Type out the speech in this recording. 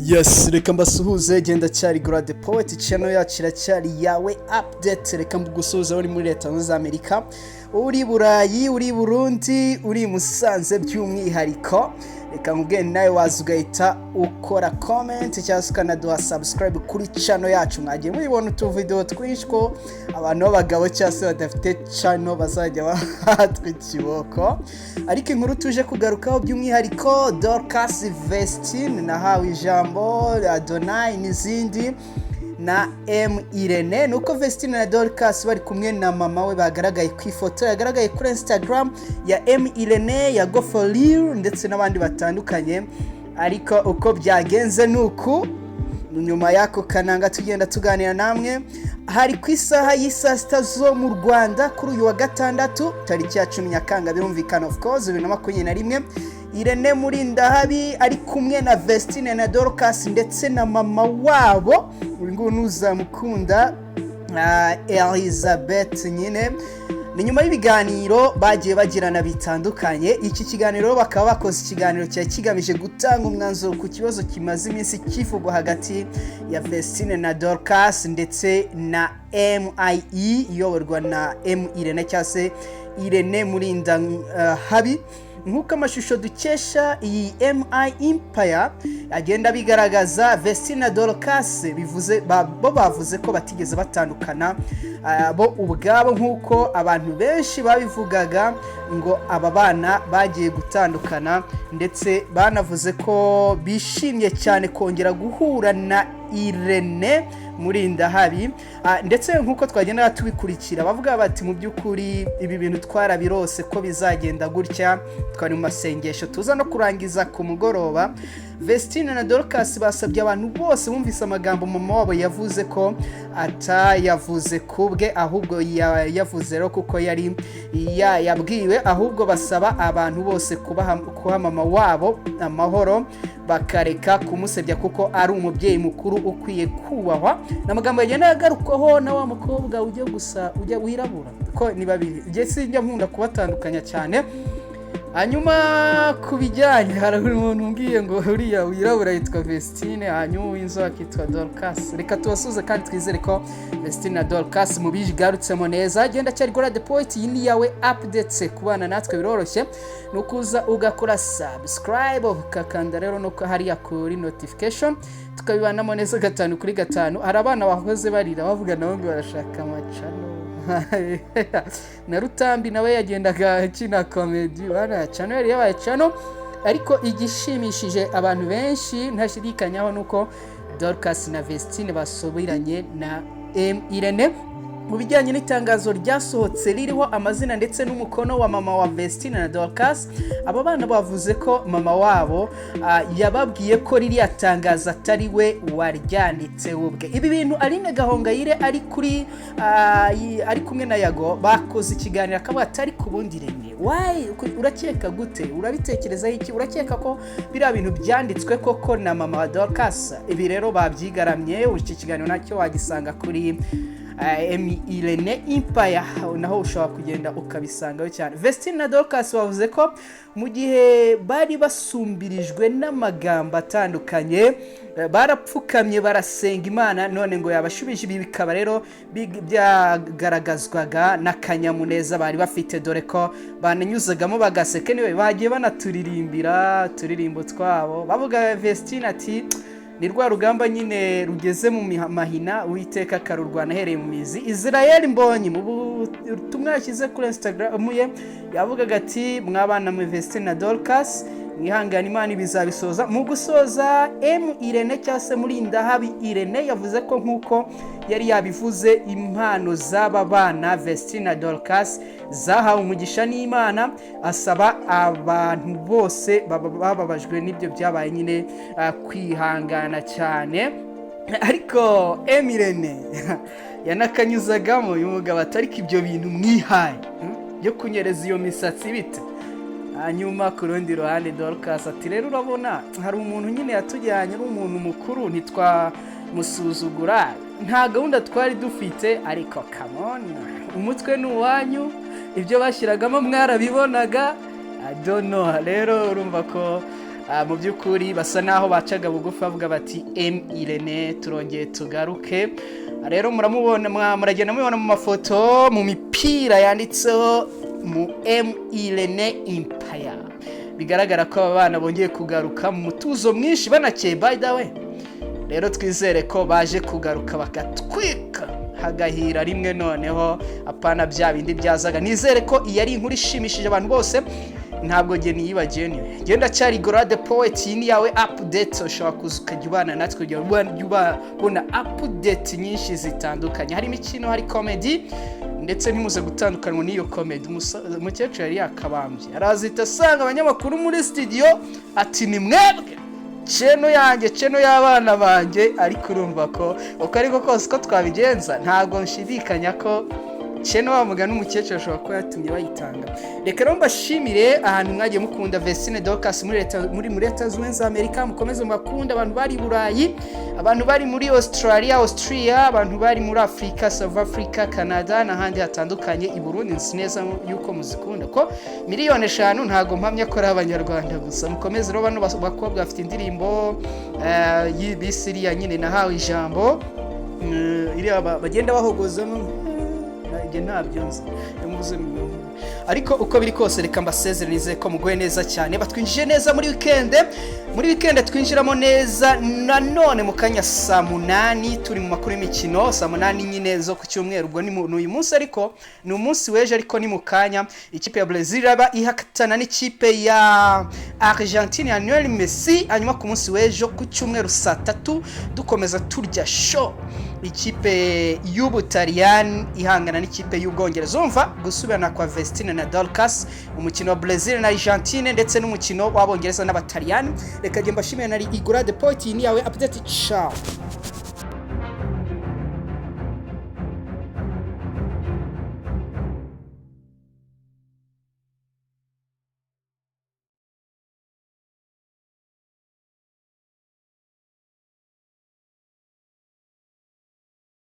Yes, reka mbasuhuze genda cyari Grade Poet channel yacu iracyari yawe update. Reka mbugusuhuza uri muri Leta Zunze Amerika, uri Burayi, uri Burundi, uri Musanze by'umwihariko. Reka nkubwire nawe waza ugahita ukora comment cyangwa ukanaduha subscribe kuri channel yacu. Mwagiye mubibona utu video twinshi ko abantu b'abagabo cyangwa se badafite channel bazajya bahatwa ikiboko. Ariko inkuru tuje kugarukaho by'umwihariko Dorcas Vestine nahawe ijambo, Adonai n'izindi na M Irene. Nuko Vestine na Dorcas bari kumwe na mama we bagaragaye ku ifoto yagaragaye kuri Instagram ya M Irene, ya Go For Real ndetse n'abandi batandukanye. Ariko uko byagenze nuku nyuma yako kananga tugenda tuganira namwe hari ku isaha y'isa sita zo mu Rwanda kuri uyu wa gatandatu tariki ya 10 Nyakanga birumvikana of course 2021. Irene Murindahabi ari kumwe na Vestine na Dorcas ndetse na mama wabo uza mukunda Elizabeth nyine. Ni nyuma y'ibiganiro bagiye bagirana bitandukanye. Iki kiganiro bakaba bakoze ikiganiro cya kigamije gutanga umwanzuro ku kibazo kimaze iminsi kivugwa hagati ya Vestine na Dorcas ndetse na MIE iyoborwa na M Irene cyase Irene Murindahabi. Nkuko amashusho dukesha iyi MI Empire agenda bigaragaza, Vestine na Dorcas bivuze bavuze ko batigeze batandukana bo ubwabo nkuko abantu benshi babivugaga ngo aba bana bagiye gutandukana, ndetse banavuze ko bishimye cyane kongera guhura na Irene Murindahabi. Ndetse nkuko twagenda tubikurikira bavuga bati mu by'ukuri ibi bintu twarabirose ko bizagenda gutya, twari mu masengesho tuza no kurangiza ku mugoroba. Vestine na Dorcas basabye abantu bose bumvise amagambo mama wabo yavuze ko atayavuze kubwe ahubwo yavuze ro kuko yari yabwiwe, ahubwo basaba abantu bose kuba mama wabo amahoro bakareka kumusebya kuko ari umubyeyi mukuru ukwiye kubahwa. N'amagambo yagenda yagarukaho na wa mukobwa ujya wirabura ko ni babiri je sinjya nkunda kubatandukanya cyane. Hanyuma kubijyanye hari umuntu ngiye ngo uriya wirabura yitwa Vestine, hanyuma uw'inzoka akitwa Dorcas. Reka tubasuze kandi twizere ko Vestine na Dorcas mubigarutsemo neza. Genda cyari Grade Poet, iyi ni yawe updates. Kubana natwe biroroshye nukuza ugakora subscribe ukakanda rero no hariya kuri notification tukabibanamo neza 5 kuri 5. Hari abana bahoze barira bavuga nabo ngo barashaka amacano na Rutambi nawe yagendaga kina comedy bana channel yabaye channel. Ariko igishimishije abantu benshi ntashirikanyaho nuko Dorcas na Vestine basobiranye na M Irene. Mu bijyanye n'itangazo ryasohotse ririho amazina ndetse n'umukono wa mama wa Vestine na Dorcas, aba bana bavuze ko mama wabo yababwiye ko riri atangaza atari we waryanditse ubwe. Ibi bintu Aline Gahongayire ari kumwe na Yago bakoze ikiganiro akaba atari kubundi Irene. Urakeka gute? Urabitekereza iki? Urakeka ko bira bintu byanditswe koko na mama wa Dorcas? Ibi rero babyigaramye. Iki kiganiro nacyo wagisanga kuri M Irene Empire naho ushobora kugenda ukabisangaho cyane. Vestine na Dorcas bavuze ko mu gihe bari basumbirijwe n'amagambo atandukanye barapfukamye barasenga Imana, none ngo yabashubije ibi bikaba rero byagaragazwaga n'akanyamuneza bari bafite, dore ko bananyuzagamo bagaseke niwe bagiye banaturirimbira turirimbo twabo. Bavuga Vestine ati ni rwa rugamba nyine rugeze mu mahina Uwiteka karurwana hereye mu mizi. Israel Mbonyi mu butumwa yashyize kuri Instagram yavugaga ati mwabana mu Vestine na Dorcas mwihangana Imana ibizabisoza. Mu gusoza M Irene cyase Murindahabi Irene yavuze ko nkuko yari yabivuze impano z'aba bana Vestine na Dorcas zahawe umugisha n'Imana. Asaba abantu bose bababajwe n'ibyo byabaye nyine kwihangana cyane. Ariko M Irene yanakanyuzagamo y'umugabo atariko ibyo bintu mwihaye yo kunyereza iyo misatsi bite. Hanyuma ku rundi ruhande Dorcas ati rero urabona hari umuntu nyine yatujyanye ari umuntu mukuru ntitwamusuzugura, nta gahunda twari dufite, ariko come on umutwe n'uwanyu ibyo bashyiragamo mwarabibonaga. I don't know. Rero urumva ko mu by'ukuri basa naho bacaga bugufi bavuga bati M Irene turongeye tugaruke. Rero muragenda mubibona mu mafoto, mu mipira yanditseho mu M Irene Empire. Bigaragara ko aba bana bongeye kugaruka mu mutuzo mwinshi banakeye by the way. Rero twizere ko baje kugaruka bakatwika hagahira rimwe noneho apana bya bindi byazaga. Nizere ko iyi ari inkuru ishimishije abantu bose, ntabwo nge niyibagiye niwe. Genda cyari Gorade Poet, ni yawe update ushobora kuzukajya ubana natwe ubona update nyinshi zitandukanye. Hari imikino, hari comedy, ndetse ntimuze gutandukanwa n'iyo comedy. Umukecuru yari yakabambye arazita asanga abanyamakuru muri studio ati ni mwebwe cheno yanjye, cheno y'abana banjye. Ariko urumva ko uko ariko kose ko twabigenza ntabwo nshidikanya ko cheno wamugana umukecuru ashobora kuba yatumye bayitanga. Reka rero mbashimire ahantu mwagiye mukunda Vestine Dorcas muri Leta Zunze Ubumwe za Amerika. Mukomeze mubakunda abantu bari Burayi, abantu bari muri Australia, abantu bari muri Afrika, South Africa, Canada n'ahandi hatandukanye. I Burundi nzi neza yuko muzikunda ko 5,000,000 ntago mpamya ko ari abanyarwanda gusa. Mukomeze rero bano bakobwa bafite indirimbo y'ibisiriya nyine nahawe ijambo iri bagenda bahogozamo ntabyo nzi yamuze. Ariko uko biri kose reka mbasezeranize ko mugoye neza cyane. Batwinjije neza muri weekend twinjiramo neza nanone mu kanya saa 8 turi mu makuru y'imikino saa 8 nyine zo ku cyumweru. Ubwo ni uyu munsi, ariko ni umunsi weje, ariko ni mu kanya ikipe ya Brazil aba ihakatana n'ikipe ya Argentina ya Lionel Messi. Hanyuma ku munsi weje ku cyumweru saa 3 dukomeza turya show ikipe y'Ubutaliyani ihangana n'ikipe y'Ubwongereza. Umva gusubirana kwa Vestine na Dorcas, umukino wa Brazil na Argentina ndetse n'umukino w'Abongereza n'Abataliyani. Reka njye mbashimire nari Gorade Poet, ni yawe update. Ciao.